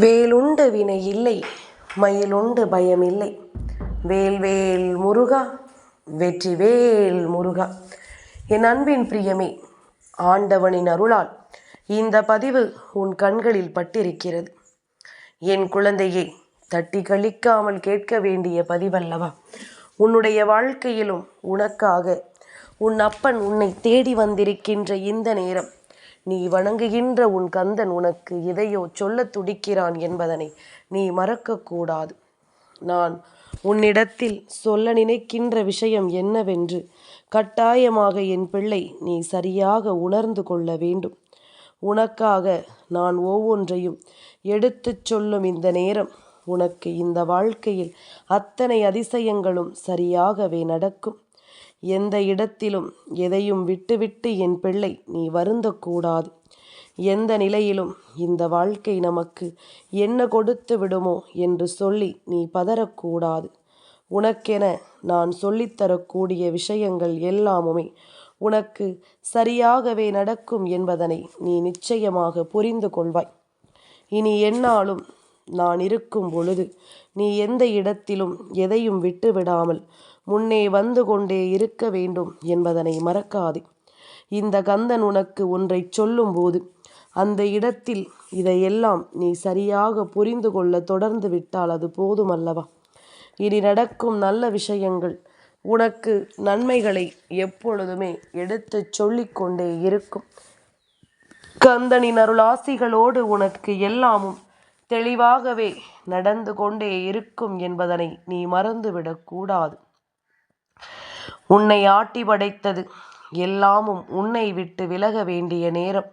வேலுண்டு வினை இல்லை, மயிலுண்டு பயம் இல்லை. வேல் வேல் முருகா, வெற்றி வேல் முருகா. என் அன்பின் பிரியமே, ஆண்டவனின் அருளால் இந்த பதிவு உன் கண்களில் பட்டிருக்கிறது. என் குழந்தையை தட்டி கழிக்காமல் கேட்க வேண்டிய பதிவல்லவா? உன்னுடைய வாழ்க்கையிலும் உனக்காக உன் அப்பன் உன்னை தேடி வந்திருக்கின்ற இந்த நேரம், நீ வணங்குகின்ற உன் கந்தன் உனக்கு எதையோ சொல்ல துடிக்கிறான் என்பதனை நீ மறக்கக்கூடாது. நான் உன்னிடத்தில் சொல்ல நினைக்கின்ற விஷயம் என்னவென்று கட்டாயமாக என் பிள்ளை நீ சரியாக உணர்ந்து கொள்ள வேண்டும். உனக்காக நான் ஒவ்வொன்றையும் எடுத்துச் சொல்லும் இந்த நேரம், உனக்கு இந்த வாழ்க்கையில் அத்தனை அதிசயங்களும் சரியாகவே நடக்கும். எந்த இடத்திலும் எதையும் விட்டுவிட்டு என் பிள்ளை நீ வருந்தக்கூடாது. எந்த நிலையிலும் இந்த வாழ்க்கை நமக்கு என்ன கொடுத்து விடுமோ என்று சொல்லி நீ பதறக்கூடாது. உனக்கென நான் சொல்லித்தரக்கூடிய விஷயங்கள் எல்லாமுமே உனக்கு சரியாகவே நடக்கும் என்பதனை நீ நிச்சயமாக புரிந்து கொள்வாய். இனி எந்நாளும் நான் இருக்கும் பொழுது நீ எந்த இடத்திலும் எதையும் விட்டுவிடாமல் முன்னே வந்து கொண்டே இருக்க வேண்டும் என்பதனை மறக்காதே. இந்த கந்தன் உனக்கு ஒன்றை சொல்லும்போது அந்த இடத்தில் இதையெல்லாம் நீ சரியாக புரிந்து கொள்ள தொடர்ந்து விட்டால் அது போதுமல்லவா? இனி நடக்கும் நல்ல விஷயங்கள் உனக்கு நன்மைகளை எப்பொழுதுமே எடுத்து சொல்லிக்கொண்டே இருக்கும். கந்தனின் அருளாசிகளோடு உனக்கு எல்லாமும் தெளிவாகவே நடந்து கொண்டே இருக்கும் என்பதனை நீ மறந்துவிடக்கூடாது. உன்னை ஆட்டி படைத்தது எல்லாமும் உன்னை விட்டு விலக வேண்டிய நேரம்.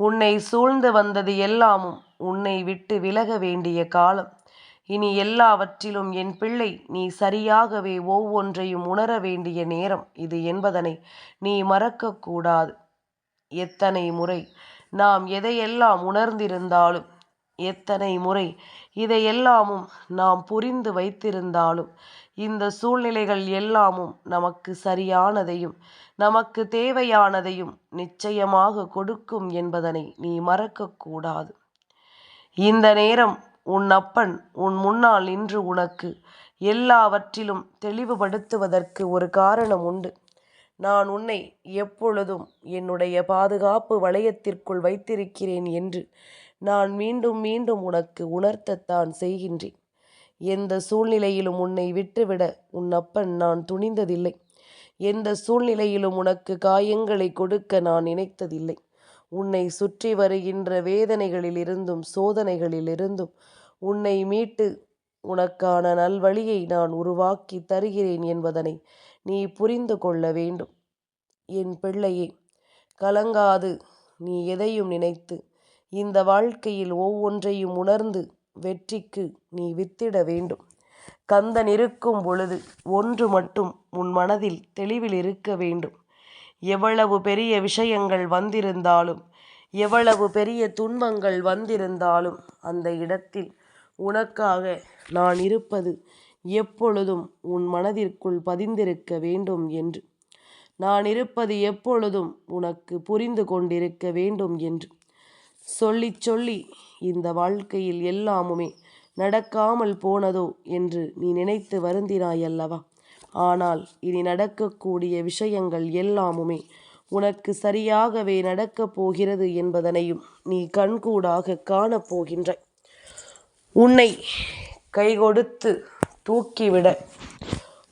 உன்னை சூழ்ந்து வந்தது எல்லாமும் உன்னை விட்டு விலக வேண்டிய காலம். இனி எல்லாவற்றிலும் என் பிள்ளை நீ சரியாகவே ஒவ்வொன்றையும் உணர வேண்டிய நேரம் இது என்பதனை நீ மறக்கக்கூடாது. எத்தனை முறை நாம் எதையெல்லாம் உணர்ந்திருந்தாலும், எத்தனை முறை இதையெல்லாமும் நாம் புரிந்து வைத்திருந்தாலும், இந்த சூழ்நிலைகள் எல்லாமும் நமக்கு சரியானதையும் நமக்கு தேவையானதையும் நிச்சயமாக கொடுக்கும் என்பதனை நீ மறக்கக்கூடாது. இந்த நேரம் உன் அப்பன் உன் முன்னால் நின்று உனக்கு எல்லாவற்றிலும் தெளிவுபடுத்துவதற்கு ஒரு காரணம் உண்டு. நான் உன்னை எப்பொழுதும் என்னுடைய பாதுகாப்பு வளையத்திற்குள் வைத்திருக்கிறேன் என்று நான் மீண்டும் மீண்டும் உனக்கு உணர்த்தத்தான் செய்கின்றேன். எந்த சூழ்நிலையிலும் உன்னை விட்டுவிட உன் அப்பன் நான் துணிந்ததில்லை. எந்த சூழ்நிலையிலும் உனக்கு காயங்களை கொடுக்க நான் நினைத்ததில்லை. உன்னை சுற்றி வருகின்ற வேதனைகளிலிருந்தும் சோதனைகளிலிருந்தும் உன்னை மீட்டு உனக்கான நல்வழியை நான் உருவாக்கி தருகிறேன் என்பதனை நீ புரிந்து கொள்ள வேண்டும். என் பிள்ளையே, கலங்காது நீ எதையும் நினைத்து இந்த வாழ்க்கையில் ஒவ்வொன்றையும் உணர்ந்து வெற்றிக்கு நீ வித்திட வேண்டும். கந்தன் இருக்கும் பொழுது ஒன்று மட்டும் உன் மனதில் தெளிவில் இருக்க வேண்டும். எவ்வளவு பெரிய விஷயங்கள் வந்திருந்தாலும், எவ்வளவு பெரிய துன்பங்கள் வந்திருந்தாலும், அந்த இடத்தில் உனக்காக நான் இருப்பது எப்பொழுதும் உன் மனதிற்குள் பதிந்திருக்க வேண்டும் என்று. நான் இருப்பது எப்பொழுதும் உனக்கு புரிந்து கொண்டிருக்க வேண்டும் என்று சொல்லி சொல்லி இந்த வாழ்க்கையில் எல்லாமுமே நடக்காமல் போனதோ என்று நீ நினைத்து வருந்தினாய் அல்லவா? ஆனால் இனி நடக்கக்கூடிய விஷயங்கள் எல்லாமுமே உனக்கு சரியாகவே நடக்கப் போகிறது என்பதனையும் நீ கண்கூடாக காணப்போகின்றாய். உன்னை கைகொடுத்து தூக்கிவிட,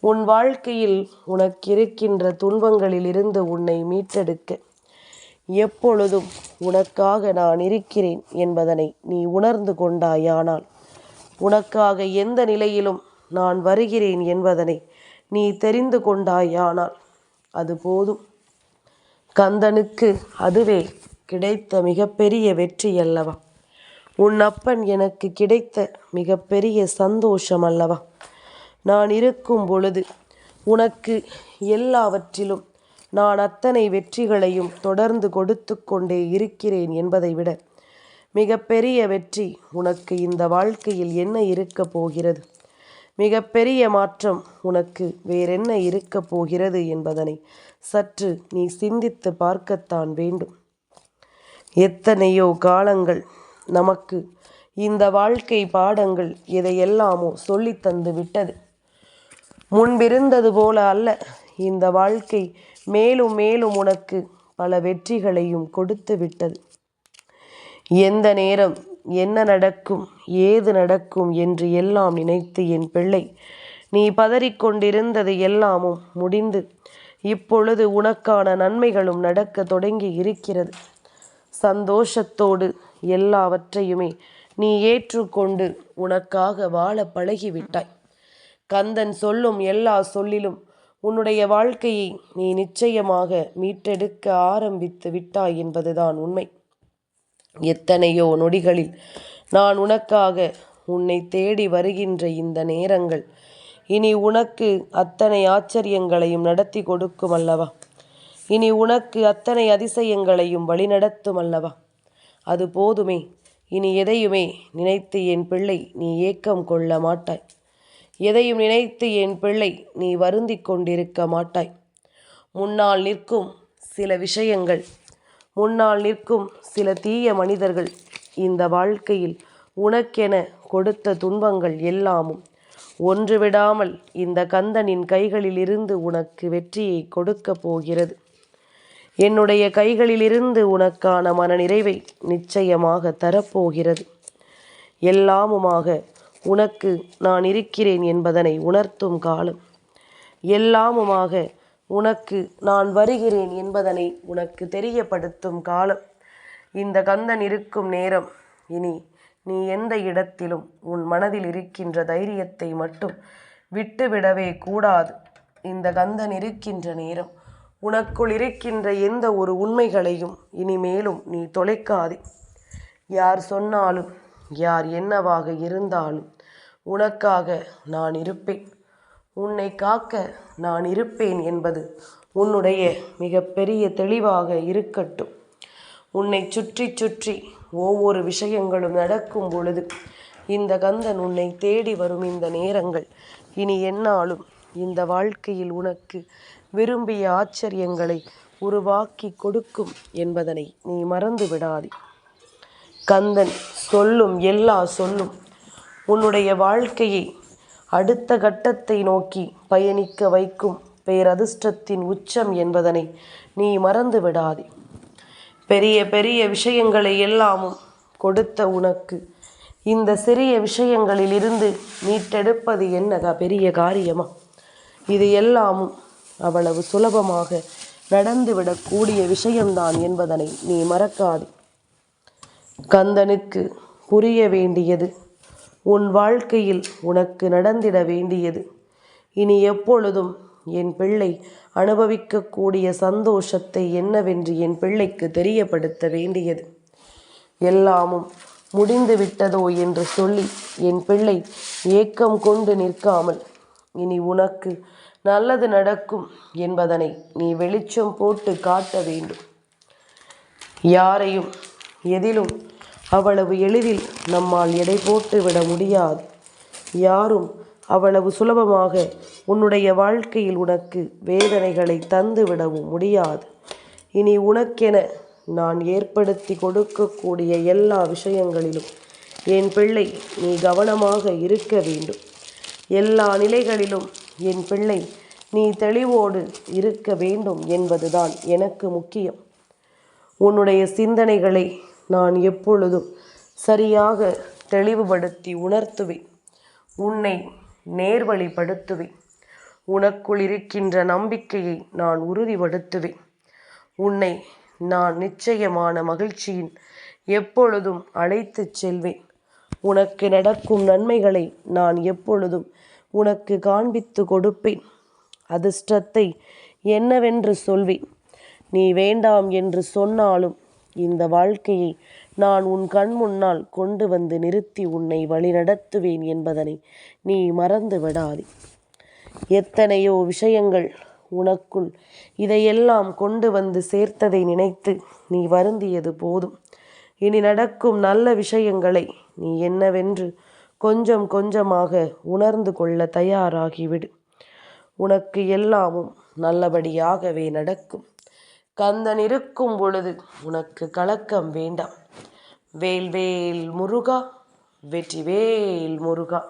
உன் வாழ்க்கையில் உனக்கிருக்கின்ற துன்பங்களிலிருந்து உன்னை மீட்டெடுக்க எப்பொழுதும் உனக்காக நான் இருக்கிறேன் என்பதனை நீ உணர்ந்து கொண்டாயானால், உனக்காக எந்த நிலையிலும் நான் வருகிறேன் என்பதனை நீ தெரிந்து கொண்டாயானால் அது போதும். கந்தனுக்கு அதுவே கிடைத்த மிகப்பெரிய வெற்றி அல்லவா? உன் அப்பன் எனக்கு கிடைத்த மிகப்பெரிய சந்தோஷம் அல்லவா? நான் இருக்கும் பொழுது உனக்கு எல்லாவற்றிலும் நான் அத்தனை வெற்றிகளையும் தொடர்ந்து கொடுத்து கொண்டே இருக்கிறேன் என்பதை விட மிகப்பெரிய வெற்றி உனக்கு இந்த வாழ்க்கையில் என்ன இருக்க போகிறது, மிகப்பெரிய மாற்றம் உனக்கு வேறென்ன இருக்க போகிறது என்பதனை சற்று நீ சிந்தித்து பார்க்கத்தான் வேண்டும். எத்தனையோ காலங்கள் நமக்கு இந்த வாழ்க்கை பாடங்கள் எதையெல்லாமோ சொல்லித்தந்து விட்டது. முன்பிருந்தது போல அல்ல இந்த வாழ்க்கை, மேலும் மேலும் உனக்கு பல வெற்றிகளையும் கொடுத்து விட்டது. எந்த நேரம் என்ன நடக்கும், ஏது நடக்கும் என்று எல்லாம் நினைத்து என் பிள்ளை நீ பதறிக்கொண்டிருந்தது எல்லாமும் முடிந்து இப்பொழுது உனக்கான நன்மைகளும் நடக்க தொடங்கி இருக்கிறது. சந்தோஷத்தோடு எல்லாவற்றையுமே நீ ஏற்றுக்கொண்டு உனக்காக வாழ பழகிவிட்டாய். கந்தன் சொல்லும் எல்லா சொல்லிலும் உன்னுடைய வாழ்க்கையை நீ நிச்சயமாக மீட்டெடுக்க ஆரம்பித்து விட்டாய் என்பதுதான் உண்மை. எத்தனையோ நொடிகளில் நான் உனக்காக உன்னை தேடி வருகின்ற இந்த நேரங்கள் இனி உனக்கு அத்தனை ஆச்சரியங்களையும் நடத்தி கொடுக்கும் அல்லவா? இனி உனக்கு அத்தனை அதிசயங்களையும் வழிநடத்தும் அல்லவா? அது போதுமே. இனி எதையுமே நினைத்து என் பிள்ளை நீ ஏக்கம் கொள்ள மாட்டாய். எதையும் நினைத்து என் பிள்ளை நீ வருந்தி கொண்டிருக்க மாட்டாய். முன்னால் நிற்கும் சில விஷயங்கள், முன்னால் நிற்கும் சில தீய மனிதர்கள் இந்த வாழ்க்கையில் உனக்கென கொடுத்த துன்பங்கள் எல்லாமும் ஒன்று விடாமல் இந்த கந்தனின் கைகளிலிருந்து உனக்கு வெற்றியை கொடுக்க போகிறது. என்னுடைய கைகளிலிருந்து உனக்கான மனநிறைவை நிச்சயமாக தரப்போகிறது. எல்லாமுமாக உனக்கு நான் இருக்கிறேன் என்பதனை உணர்த்தும் காலம், எல்லாமுமாக உனக்கு நான் வருகிறேன் என்பதனை உனக்கு தெரியப்படுத்தும் காலம் இந்த கந்தன் இருக்கும் நேரம். இனி நீ எந்த இடத்திலும் உன் மனதில் இருக்கின்ற தைரியத்தை மட்டும் விட்டுவிடவே கூடாது. இந்த கந்தன் இருக்கின்ற நேரம் உனக்குள் இருக்கின்ற எந்த ஒரு உண்மைகளையும் இனிமேலும் நீ தொலைக்காதே. யார் சொன்னாலும், யார் என்னவாக இருந்தாலும் உனக்காக நான் இருப்பேன், உன்னை காக்க நான் இருப்பேன் என்பது உன்னுடைய மிகப்பெரிய தெளிவாக இருக்கட்டும். உன்னை சுற்றி சுற்றி ஒவ்வொரு விஷயங்களும் நடக்கும் பொழுது இந்த கந்தன் உன்னை தேடி வரும் இந்த நேரங்கள் இனி என்னாலும் இந்த வாழ்க்கையில் உனக்கு விரும்பிய ஆச்சரியங்களை உருவாக்கி கொடுக்கும் என்பதனை நீ மறந்து விடாதே. கந்தன் சொல்லும் எல்லா சொல்லும் உன்னுடைய வாழ்க்கையை அடுத்த கட்டத்தை நோக்கி பயணிக்க வைக்கும் பேரதிர்ஷ்டத்தின் உச்சம் என்பதனை நீ மறந்து விடாதே. பெரிய பெரிய விஷயங்களை எல்லாமும் கொடுத்த உனக்கு இந்த சிறிய விஷயங்களிலிருந்து மீட்டெடுப்பது என்ன பெரிய காரியமா? இது எல்லாமும் அவ்வளவு சுலபமாக நடந்துவிடக்கூடிய விஷயம்தான் என்பதனை நீ மறக்காதே. கந்தனுக்கு புரிய வேண்டியது, உன் வாழ்க்கையில் உனக்கு நடந்திட வேண்டியது, இனி எப்பொழுதும் என் பிள்ளை அனுபவிக்கக்கூடிய சந்தோஷத்தை என்னவென்று என் பிள்ளைக்கு தெரியப்படுத்த வேண்டியது. எல்லாமும் முடிந்து விட்டதோ என்று சொல்லி என் பிள்ளை ஏக்கம் கொண்டு நிற்காமல் இனி உனக்கு நல்லது நடக்கும் என்பதனை நீ வெளிச்சம் போட்டு காட்ட வேண்டும். யாரையும் எதிலும் அவ்வளவு எளிதில் நம்மால் எடை போட்டு விட முடியாது. யாரும் அவ்வளவு சுலபமாக உன்னுடைய வாழ்க்கையில் உனக்கு வேதனைகளை தந்து விடவும் முடியாது. இனி உனக்கென நான் ஏற்படுத்தி கொடுக்கக்கூடிய எல்லா விஷயங்களிலும் என் பிள்ளை நீ கவனமாக இருக்க வேண்டும். எல்லா நிலைகளிலும் என் பிள்ளை நீ தெளிவோடு இருக்க வேண்டும் என்பதுதான் எனக்கு முக்கியம். உன்னுடைய சிந்தனைகளை நான் எப்பொழுதும் சரியாக தெளிவுபடுத்தி உணர்த்துவேன். உன்னை நேர்வழிப்படுத்துவேன். உனக்குள் இருக்கின்ற நம்பிக்கையை நான் உறுதிப்படுத்துவேன். உன்னை நான் நிச்சயமான மகிழ்ச்சியின் எப்பொழுதும் அழைத்து செல்வேன். உனக்கு நடக்கும் நன்மைகளை நான் எப்பொழுதும் உனக்கு காண்பித்து கொடுப்பேன். அதிர்ஷ்டத்தை என்னவென்று சொல்வேன். நீ வேண்டாம் என்று சொன்னாலும் இந்த வாழ்க்கையை நான் உன் கண் முன்னால் கொண்டு வந்து நிறுத்தி உன்னை வழிநடத்துவேன் என்பதனை நீ மறந்து விடாதே. எத்தனையோ விஷயங்கள் உனக்குள் இதையெல்லாம் கொண்டு வந்து சேர்த்ததை நினைத்து நீ வருந்தியது போதும். இனி நடக்கும் நல்ல விஷயங்களை நீ என்னவென்று கொஞ்சம் கொஞ்சமாக உணர்ந்து கொள்ள தயாராகிவிடு. உனக்கு எல்லாமும் நல்லபடியாகவே நடக்கும். கந்தன் இருக்கும் பொழுது உனக்கு கலக்கம் வேண்டாம். வேல்வேல் முருகா, வெற்றிவேல் முருகா.